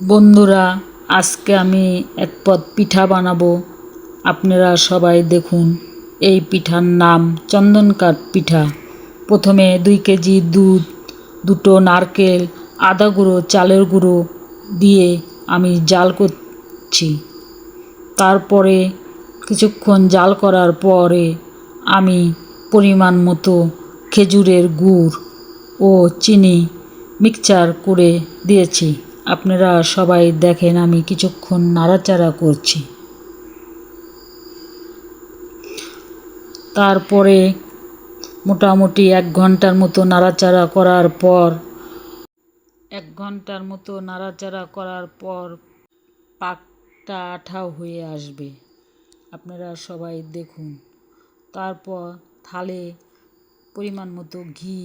বন্ধুরা, আজকে আমি এক পদ পিঠা বানাবো। আপনারা সবাই দেখুন। এই পিঠার নাম চন্দন কাঠ পিঠা। প্রথমে 2 কেজি দুধ, 2টো নারকেল, আদা গুঁড়ো, চালের গুঁড়ো দিয়ে আমি জাল করছি। তারপরে কিছুক্ষণ জাল করার পরে আমি পরিমাণ মতো খেজুরের গুড় ও চিনি মিক্সচার করে দিয়েছি। আপনারা সবাই দেখেন আমি কিছুক্ষণ নাড়াচাড়া করছি। তারপরে মোটামুটি 1 ঘন্টার মতো নাড়াচাড়া করার পর পাকটা আঠাও হয়ে আসবে। আপনারা সবাই দেখুন। তারপর থালে পরিমাণ মতো ঘি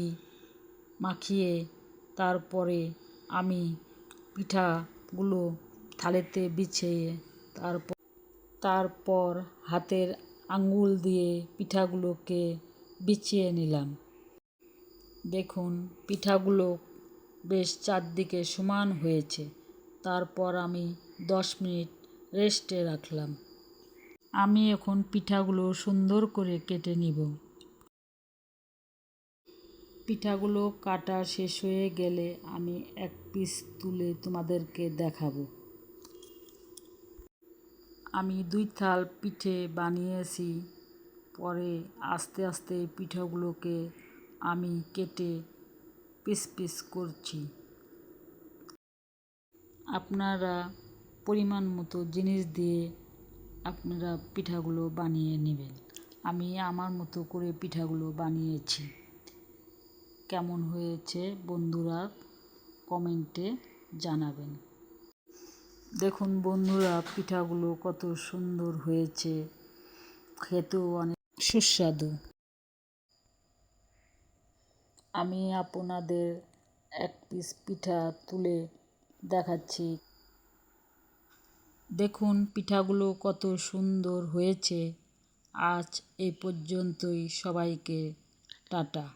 মাখিয়ে তারপরে আমি পিঠাগুলো থালেতে বিছিয়ে তারপর হাতের আঙ্গুল দিয়ে পিঠাগুলোকে বিছিয়ে নিলাম। দেখুন পিঠাগুলো বেশ চারদিকে সমান হয়েছে। তারপর আমি 10 মিনিট রেস্টে রাখলাম। আমি এখন পিঠাগুলো সুন্দর করে কেটে নিব। পিঠাগুলো কাটা শেষ হয়ে গেলে আমি এক পিস তুলে তোমাদেরকে দেখাবো। আমি 2 থাল পিঠে বানিয়েছি। পরে আস্তে আস্তে পিঠাগুলোকে আমি কেটে পিস পিস করছি। আপনারা পরিমাণ মতো জিনিস দিয়ে আপনারা পিঠাগুলো বানিয়ে নেবেন। আমি আমার মতো করে পিঠাগুলো বানিয়েছি। কেমন হয়েছে বন্ধুরা কমেন্টে জানাবেন। দেখুন বন্ধুরা, পিঠাগুলো কত সুন্দর হয়েছে, খেতেও অনেক সুস্বাদু। আমি আপনাদের এক পিস পিঠা তুলে দেখাচ্ছি। দেখুন পিঠাগুলো কত সুন্দর হয়েছে। আজ এই পর্যন্তই। সবাইকে টাটা।